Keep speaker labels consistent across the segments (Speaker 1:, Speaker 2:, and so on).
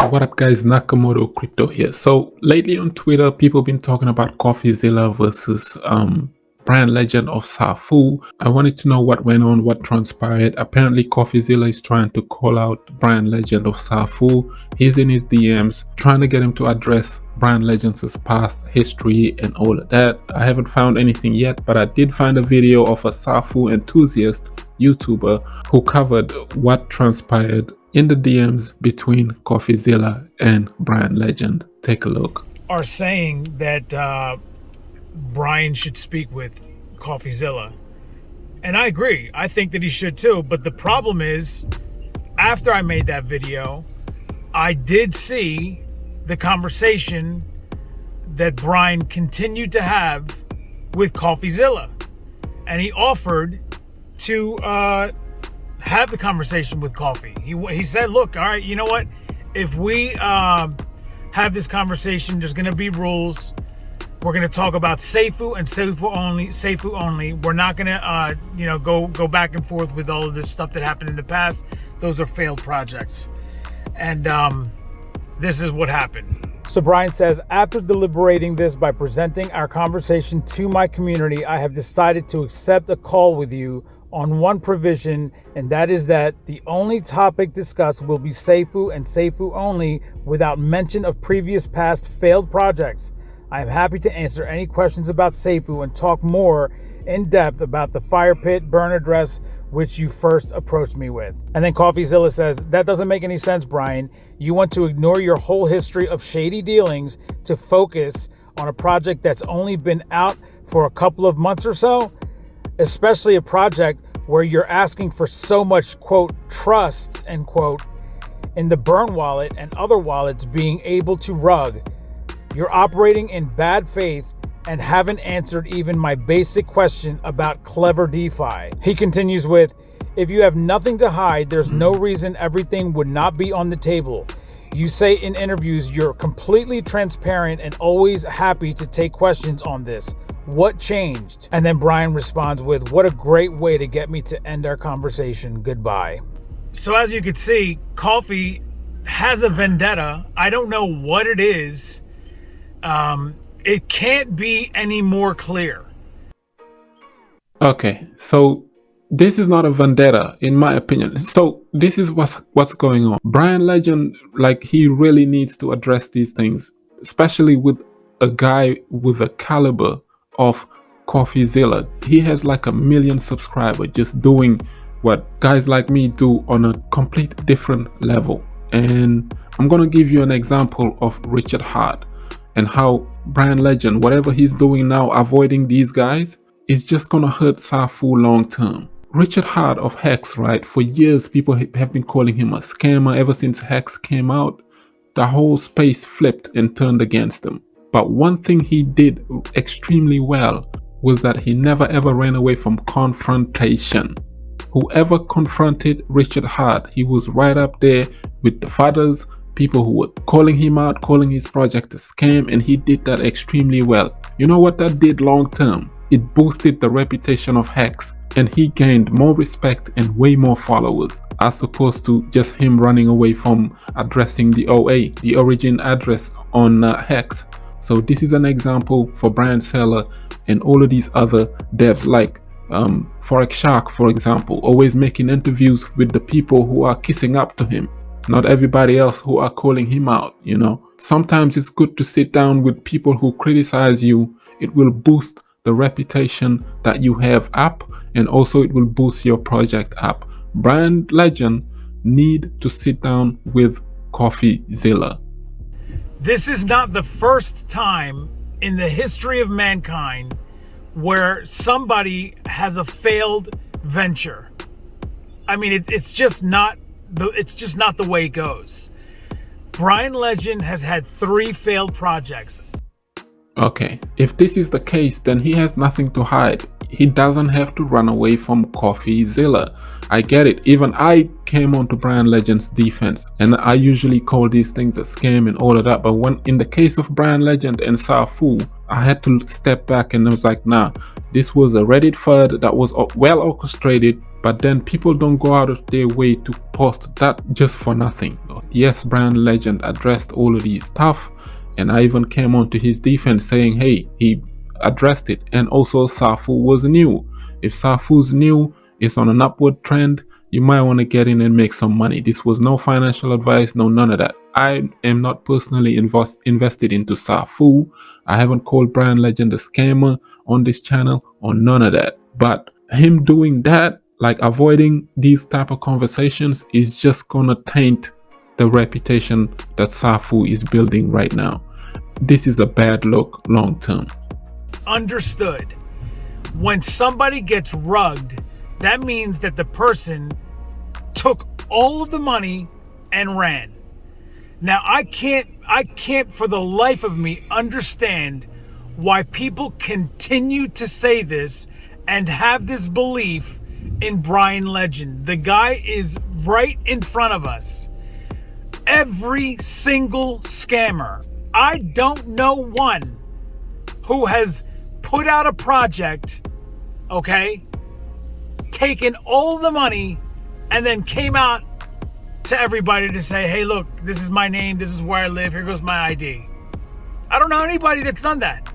Speaker 1: What up guys, Nakamoto Crypto here. So lately on Twitter, people have been talking about Coffeezilla versus Bryan Legend of Safuu. I wanted to know what went on, what transpired. Apparently Coffeezilla is trying to call out Bryan Legend of Safuu. He's in his DMs trying to get him to address Bryan Legend's past history and all of that. I haven't found anything yet, but I did find a video of a Safuu enthusiast YouTuber who covered what transpired in the DMs between Coffeezilla and Bryan Legend. Take a look.
Speaker 2: Are saying that Bryan should speak with Coffeezilla. And I agree. I think that he should too. But the problem is, after I made that video, I did see the conversation that Bryan continued to have with Coffeezilla. And he offered to have the conversation with Coffee. He said, look, all right, you know what? If we have this conversation, there's going to be rules. We're going to talk about Safuu and Safuu only. Safuu only. We're not going to, go back and forth with all of this stuff that happened in the past. Those are failed projects. And this is what happened. So Bryan says, after deliberating this by presenting our conversation to my community, I have decided to accept a call with you on one provision, and that is that the only topic discussed will be Safuu and Safuu only, without mention of previous past failed projects. I am happy to answer any questions about Safuu and talk more in depth about the fire pit burn address which you first approached me with. And then Coffeezilla says, that doesn't make any sense, Bryan. You want to ignore your whole history of shady dealings to focus on a project that's only been out for a couple of months or so? Especially a project where you're asking for so much, quote, trust, end quote, in the burn wallet and other wallets being able to rug. You're operating in bad faith and haven't answered even my basic question about clever DeFi. He continues with, if you have nothing to hide, there's no reason everything would not be on the table. You say in interviews you're completely transparent and always happy to take questions on this. What changed? And then Bryan responds with, what a great way to get me to end our conversation. Goodbye. So as you can see, Coffee has a vendetta. I don't know what it is. It can't be any more clear.
Speaker 1: Okay, so this is not a vendetta, in my opinion. So this is what's going on. Bryan Legend, he really needs to address these things, especially with a guy with a caliber of Coffeezilla. He has like 1 million subscribers, just doing what guys like me do on a complete different level. And I'm gonna give you an example of Richard Hart and how Bryan Legend, whatever he's doing now, avoiding these guys, is just gonna hurt Safuu long term. Richard Hart of Hex, right? For years, people have been calling him a scammer. Ever since Hex came out, the whole space flipped and turned against him. But one thing he did extremely well was that he never ever ran away from confrontation. Whoever confronted Richard Hart, he was right up there with the fathers, people who were calling him out, calling his project a scam, and he did that extremely well. You know what that did long term? It boosted the reputation of Hex, and he gained more respect and way more followers, as opposed to just him running away from addressing the OA, the origin address on Hex. So this is an example for Bryan Seller and all of these other devs like Forex Shark, for example, always making interviews with the people who are kissing up to him, not everybody else who are calling him out, you know. Sometimes it's good to sit down with people who criticize you. It will boost the reputation that you have up, and also it will boost your project up. Bryan Legend need to sit down with Coffeezilla.
Speaker 2: This is not the first time in the history of mankind where somebody has a failed venture. I mean, it's just not the way it goes. Bryan Legend has had 3 failed projects.
Speaker 1: Okay, if this is the case, then he has nothing to hide. He doesn't have to run away from Coffeezilla. I get it. Even I came onto Bryan Legend's defense, and I usually call these things a scam and all of that. But when in the case of Bryan Legend and Safuu, I had to step back and I was like, nah, this was a Reddit FUD that was well orchestrated. But then people don't go out of their way to post that just for nothing. Yes, Bryan Legend addressed all of these stuff, and I even came on to his defense saying, hey, he addressed it. And also Safuu was new. If Safuu's new, it's on an upward trend, you might want to get in and make some money. This was no financial advice, no none of that. I am not personally invested into Safuu. I haven't called Bryan Legend a scammer on this channel or none of that. But him doing that, like avoiding these type of conversations, is just gonna taint the reputation that Safuu is building right now. This is a bad look long term.
Speaker 2: Understood. When somebody gets rugged, that means that the person took all of the money and ran. Now I can't for the life of me understand why people continue to say this and have this belief in Bryan Legend. The guy is right in front of us. Every single scammer, I don't know one who has put out a project, okay, taken all the money, and then came out to everybody to say, hey, look, this is my name, this is where I live, here goes my ID. I don't know anybody that's done that.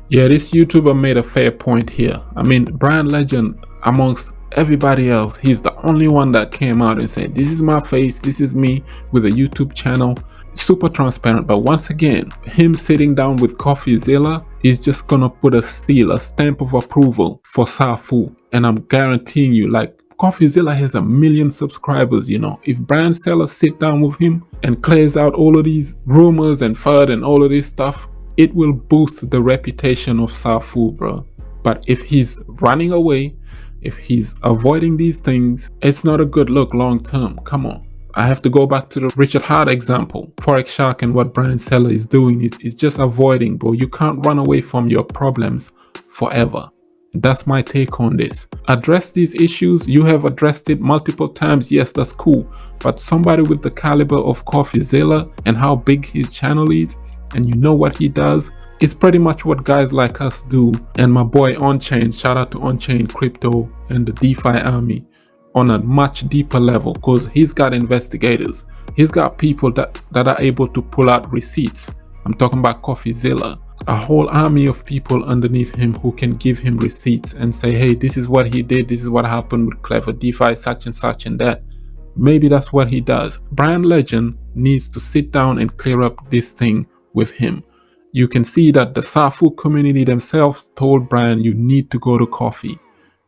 Speaker 1: Yeah, this YouTuber made a fair point here. I mean, Bryan Legend, amongst everybody else, he's the only one that came out and said, this is my face, this is me with a YouTube channel. Super transparent. But once again, him sitting down with Coffeezilla is just gonna put a seal, a stamp of approval for Safuu. And I'm guaranteeing you, like, Coffeezilla has 1 million subscribers, you know. If Bryan Sellers sit down with him and clears out all of these rumors and FUD and all of this stuff, it will boost the reputation of Safuu, bro. But if he's running away, if he's avoiding these things, it's not a good look long term. Come on. I have to go back to the Richard Hart example. Forex Shark and what Bryan Sellers is doing is just avoiding, bro. You can't run away from your problems forever. That's my take on this. Address these issues. You have addressed it multiple times. Yes, that's cool. But somebody with the caliber of Coffeezilla and how big his channel is, and you know what he does, it's pretty much what guys like us do. And my boy Onchain, shout out to Onchain Crypto and the DeFi army, on a much deeper level, because he's got investigators. He's got people that are able to pull out receipts. I'm talking about Coffeezilla. A whole army of people underneath him who can give him receipts and say, hey, this is what he did, this is what happened with Clever DeFi, such and such and that. Maybe that's what he does. Bryan Legend needs to sit down and clear up this thing with him. You can see that the Safuu community themselves told Bryan, you need to go to Coffee.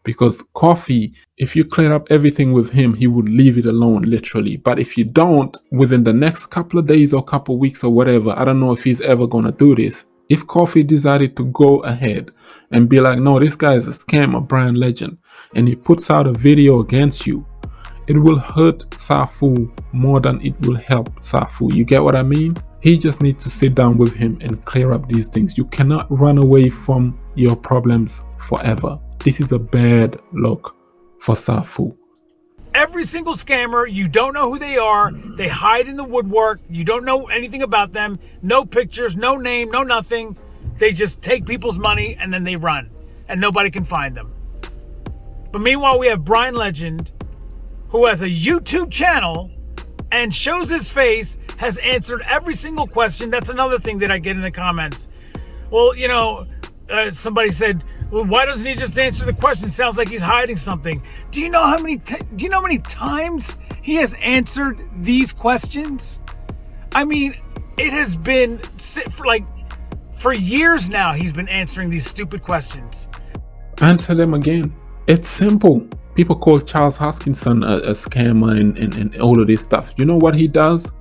Speaker 1: Because Coffee, if you clear up everything with him, he would leave it alone, literally. But if you don't, within the next couple of days or couple of weeks or whatever, I don't know if he's ever going to do this. If Coffee decided to go ahead and be like, no, this guy is a scammer, Bryan Legend, and he puts out a video against you, it will hurt Safuu more than it will help Safuu. You get what I mean? He just needs to sit down with him and clear up these things. You cannot run away from your problems forever. This is a bad look for Safuu.
Speaker 2: Every single scammer, you don't know who they are. They hide in the woodwork. You don't know anything about them. No pictures, no name, no nothing. They just take people's money and then they run. And nobody can find them. But meanwhile, we have Bryan Legend, who has a YouTube channel and shows his face, has answered every single question. That's another thing that I get in the comments. Well, you know, somebody said, well, why doesn't he just answer the question? Sounds like he's hiding something. Do you know how many times he has answered these questions? I mean, it has been for years now. He's been answering these stupid questions.
Speaker 1: Answer them again. It's simple. People call Charles Hoskinson a scammer and all of this stuff. You know what he does?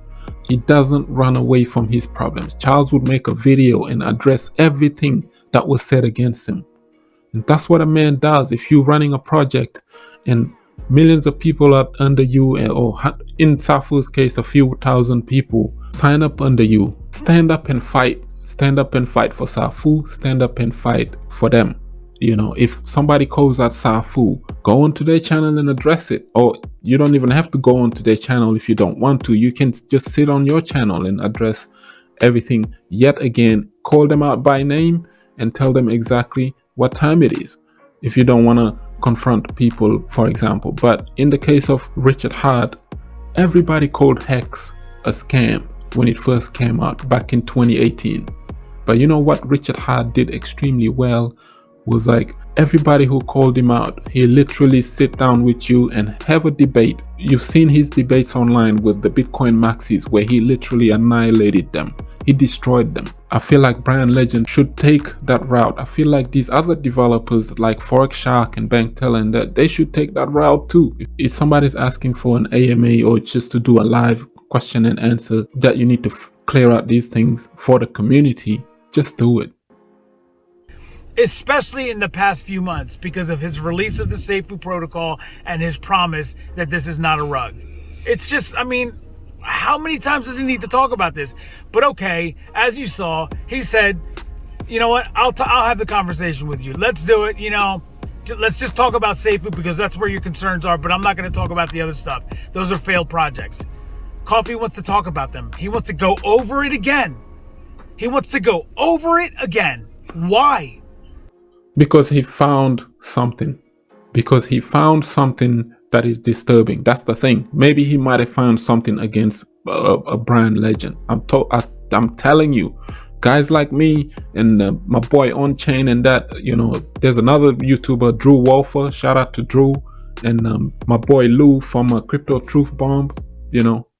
Speaker 1: He doesn't run away from his problems. Charles would make a video and address everything that was said against him. And that's what a man does. If you're running a project and millions of people are under you, or in Safuu's case, a few thousand people sign up under you, stand up and fight. Stand up and fight for Safuu. Stand up and fight for them. You know, if somebody calls out Safuu, go onto their channel and address it. Or you don't even have to go onto their channel if you don't want to. You can just sit on your channel and address everything. Yet again, call them out by name and tell them exactly what time it is. If you don't want to confront people, for example. But in the case of Richard Hart, everybody called Hex a scam when it first came out back in 2018. But you know what Richard Hart did extremely well was like everybody who called him out, he literally sit down with you and have a debate. You've seen his debates online with the Bitcoin maxis where he literally annihilated them. He destroyed them. I feel like Bryan Legend should take that route. I feel like these other developers like Forex Shark and Bankteller and that they should take that route too. If somebody's asking for an AMA or just to do a live question and answer that you need to clear out these things for the community, just do it.
Speaker 2: Especially in the past few months because of his release of the Safuu protocol and his promise that this is not a rug. It's just, I mean, how many times does he need to talk about this? But okay, as you saw, he said, you know what, I'll have the conversation with you. Let's do it, let's just talk about Safuu because that's where your concerns are, but I'm not going to talk about the other stuff. Those are failed projects. Coffee wants to talk about them. He wants to go over it again. Why?
Speaker 1: Because he found something. Because he found something that is disturbing. That's the thing. Maybe he might have found something against a Bryan Legend. I'm telling you, guys like me and my boy On Chain and that, there's another YouTuber, Drew Wolfer. Shout out to Drew and my boy Lou from Crypto Truth Bomb.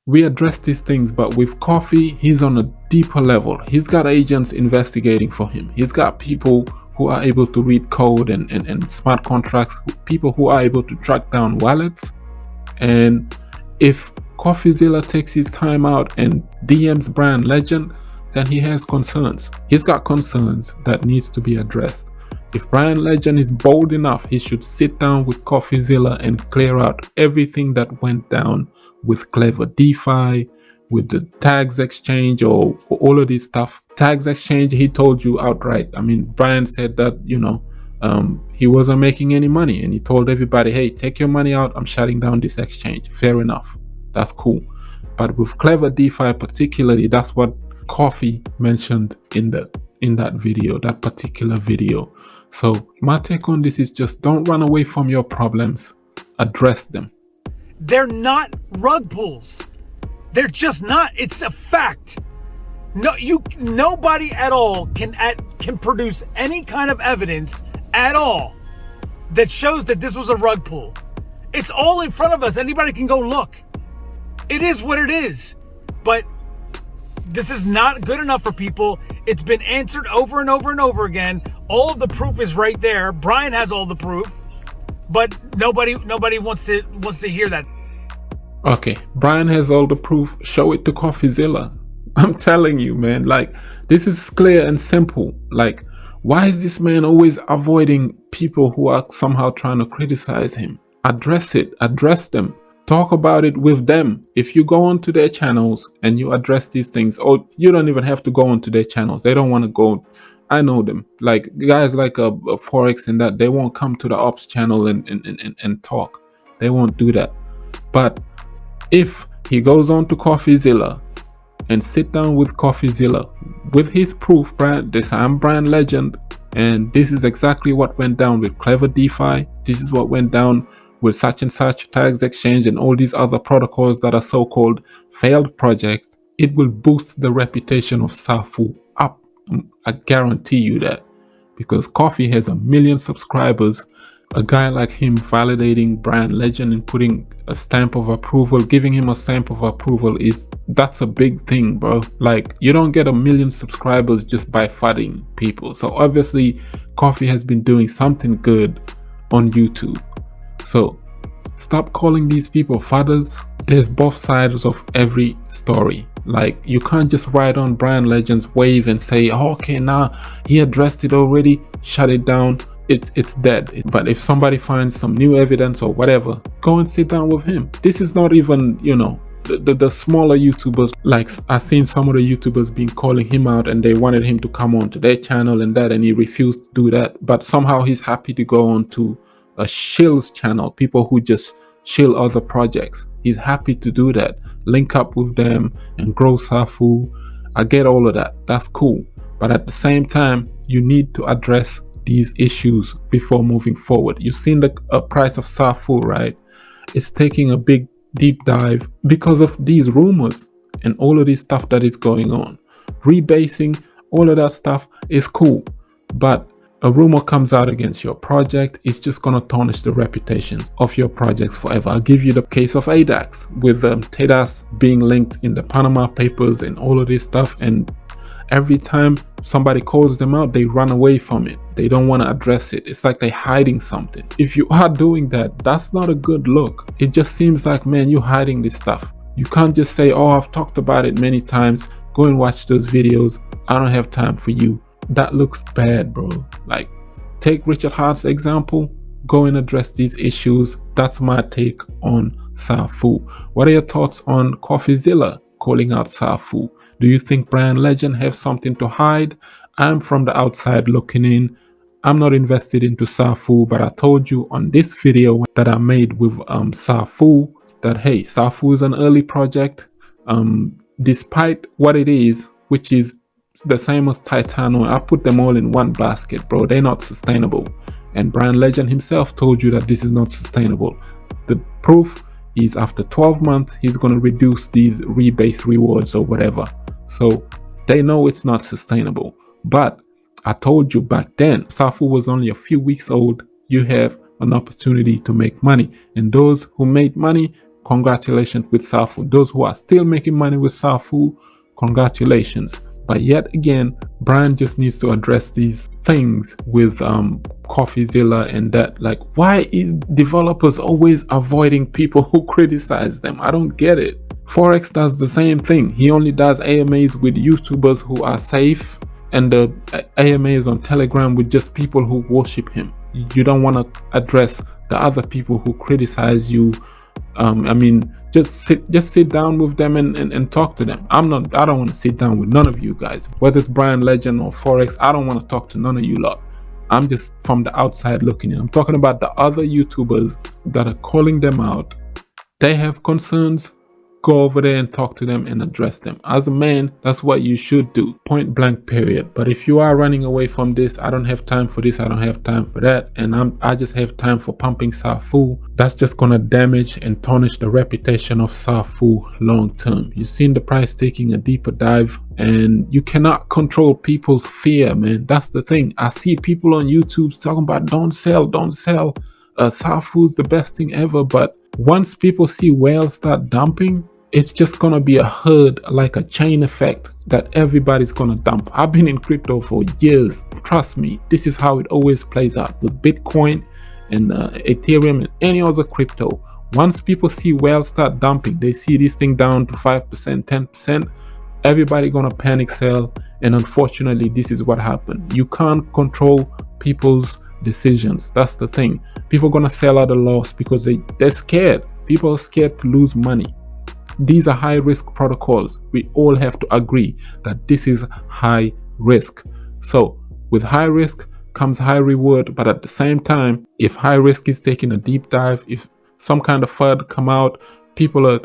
Speaker 1: We address these things, but with Coffee, he's on a deeper level. He's got agents investigating for him. He's got people who are able to read code and smart contracts, people who are able to track down wallets. And if Coffeezilla takes his time out and DMs Bryan Legend, then he has concerns. He's got concerns that needs to be addressed. If Bryan Legend is bold enough, he should sit down with Coffeezilla and clear out everything that went down with Clever DeFi, with the tags exchange or all of this stuff. Tags exchange, he told you outright. I mean, Bryan said that, he wasn't making any money and he told everybody, hey, take your money out. I'm shutting down this exchange. Fair enough. That's cool. But with Clever DeFi particularly, that's what Coffee mentioned in that video, that particular video. So my take on this is just don't run away from your problems. Address them.
Speaker 2: They're not rug pulls. They're just not. It's a fact. Nobody at all can produce any kind of evidence at all that shows that this was a rug pull. It's all in front of us. Anybody can go look. It is what it is. But this is not good enough for people. It's been answered over and over and over again. All of the proof is right there. Bryan has all the proof, but nobody wants to hear that.
Speaker 1: Okay, Bryan has all the proof. Show it to Coffeezilla. I'm telling you, man, like, this is clear and simple. Like, why is this man always avoiding people who are somehow trying to criticize him? Address it, address them, talk about it with them. If you go onto their channels and you address these things, or you don't even have to go onto their channels. They don't want to go. I know them, like guys like a Forex and that, they won't come to the ops channel and talk. They won't do that. But if he goes on to Coffeezilla and sit down with Coffeezilla with his proof, I'm Bryan Legend, and this is exactly what went down with Clever DeFi. This is what went down with such and such tags exchange and all these other protocols that are so-called failed projects. It will boost the reputation of Safuu up. I guarantee you that, because Coffee has 1 million subscribers. A guy like him validating Bryan Legend and putting a stamp of approval, giving him a stamp of approval, that's a big thing, bro. Like, you don't get 1 million subscribers just by fudding people. So obviously Coffee has been doing something good on YouTube. So stop calling these people fudders. There's both sides of every story. Like, you can't just ride on Bryan Legend's wave and say, oh, okay, now he addressed it already, shut it down. It's dead. But if somebody finds some new evidence or whatever, go and sit down with him. This is not even, the smaller YouTubers. Like, I've seen some of the YouTubers being calling him out and they wanted him to come on to their channel and that, and he refused to do that. But somehow he's happy to go on to a shill's channel, people who just shill other projects. He's happy to do that, link up with them and grow Safuu. I get all of that. That's cool. But at the same time, you need to address these issues before moving forward. You've seen the price of Safuu, right? It's taking a big deep dive because of these rumors and all of this stuff that is going on. Rebasing, all of that stuff is cool, but a rumor comes out against your project, it's just gonna tarnish the reputations of your projects forever. I'll give you the case of ADAX with TEDAS being linked in the Panama Papers and all of this stuff, and every time somebody calls them out, they run away from it. They don't want to address it. It's like they're hiding something. If you are doing that, that's not a good look. It just seems like, man, you're hiding this stuff. You can't just say, oh, I've talked about it many times. Go and watch those videos. I don't have time for you. That looks bad, bro. Like, take Richard Hart's example. Go and address these issues. That's my take on Safuu. What are your thoughts on Coffeezilla calling out Safuu? Do you think Bryan Legend have something to hide? I'm from the outside looking in. I'm not invested into Safuu, but I told you on this video that I made with Safuu that, hey, Safuu is an early project. Despite what it is, which is the same as Titano, I put them all in one basket, bro. They're not sustainable. And Bryan Legend himself told you that this is not sustainable. The proof is after 12 months, he's going to reduce these rebase rewards or whatever. So they know it's not sustainable. But I told you back then, Safuu was only a few weeks old. You have an opportunity to make money. And those who made money, congratulations with Safuu. Those who are still making money with Safuu, congratulations. But yet again, Bryan just needs to address these things with Coffeezilla and that. Like, why is developers always avoiding people who criticize them? I don't get it. Forex does the same thing. He only does AMAs with YouTubers who are safe, and the AMAs on Telegram with just people who worship him. You don't want to address the other people who criticize you. I mean, just sit down with them and talk to them. I don't want to sit down with none of you guys, whether it's Bryan Legend or Forex. I don't want to talk to none of you lot. I'm just from the outside looking in. I'm talking about the other YouTubers that are calling them out. They have concerns. Go over there and talk to them and address them. As a man, that's what you should do. Point blank, period. But if you are running away from this, I don't have time for this, I don't have time for that, and I just have time for pumping Safuu, that's just gonna damage and tarnish the reputation of Safuu long term. You've seen the price taking a deeper dive, and you cannot control people's fear, man. That's the thing. I see people on YouTube talking about don't sell. Safuu's the best thing ever, but once people see whales start dumping, it's just gonna be a herd, like a chain effect that everybody's gonna dump. I've been in crypto for years. Trust me, this is how it always plays out with Bitcoin and Ethereum and any other crypto. Once people see whales start dumping, they see this thing down to 5%, 10%, everybody gonna panic sell, and unfortunately, this is what happened. You can't control people's decisions. That's the thing. People gonna sell at a loss because they're scared. People are scared to lose money. These are high risk protocols. We all have to agree that this is high risk. So with high risk comes high reward, but at the same time, if high risk is taking a deep dive, if some kind of FUD come out, people are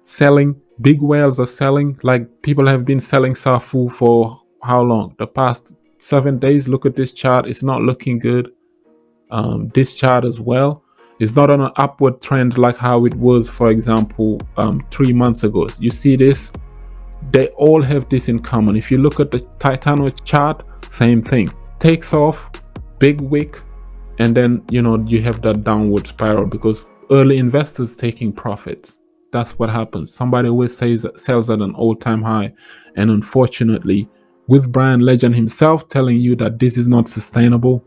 Speaker 1: selling, big whales are selling, like people have been selling Safuu for how long? The past 7 days. Look at this chart. It's not looking good. This chart as well. It's not on an upward trend like how it was, for example, 3 months ago. You see this? They all have this in common. If you look at the Titano chart, same thing. Takes off, big wick, and then, you know, you have that downward spiral because early investors taking profits. That's what happens. Somebody always sells at an all-time high. And unfortunately, with Bryan Legend himself telling you that this is not sustainable,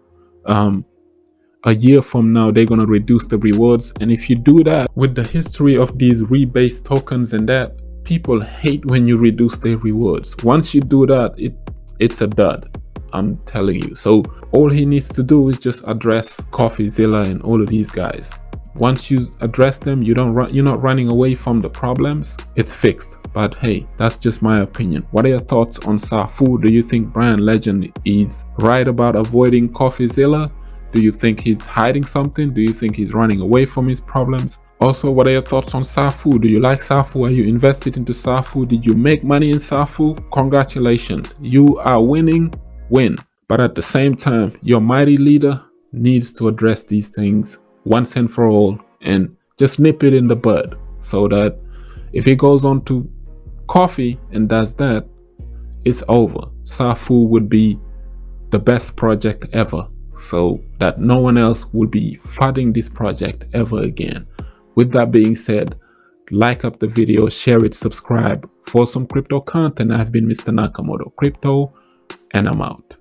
Speaker 1: a year from now they're going to reduce the rewards. And if you do that with the history of these rebase tokens and that, people hate when you reduce their rewards. Once you do that, it's a dud, I'm telling you. So all he needs to do is just address Coffeezilla and all of these guys. Once you address them, you're not running away from the problems. It's fixed. But hey, that's just my opinion. What are your thoughts on Safuu? Do you think Bryan Legend is right about avoiding Coffeezilla? Do you think he's hiding something? Do you think he's running away from his problems? Also, what are your thoughts on Safuu? Do you like Safuu? Are you invested into Safuu? Did you make money in Safuu? Congratulations, you are winning. Win. But at the same time, your mighty leader needs to address these things once and for all and just nip it in the bud, so that if he goes on to Coffee and does that, it's over. Safuu would be the best project ever, so that no one else will be funding this project ever again. With that being said, like up the video, share it, subscribe for some crypto content. I've been Mr. Nakamoto Crypto, and I'm out.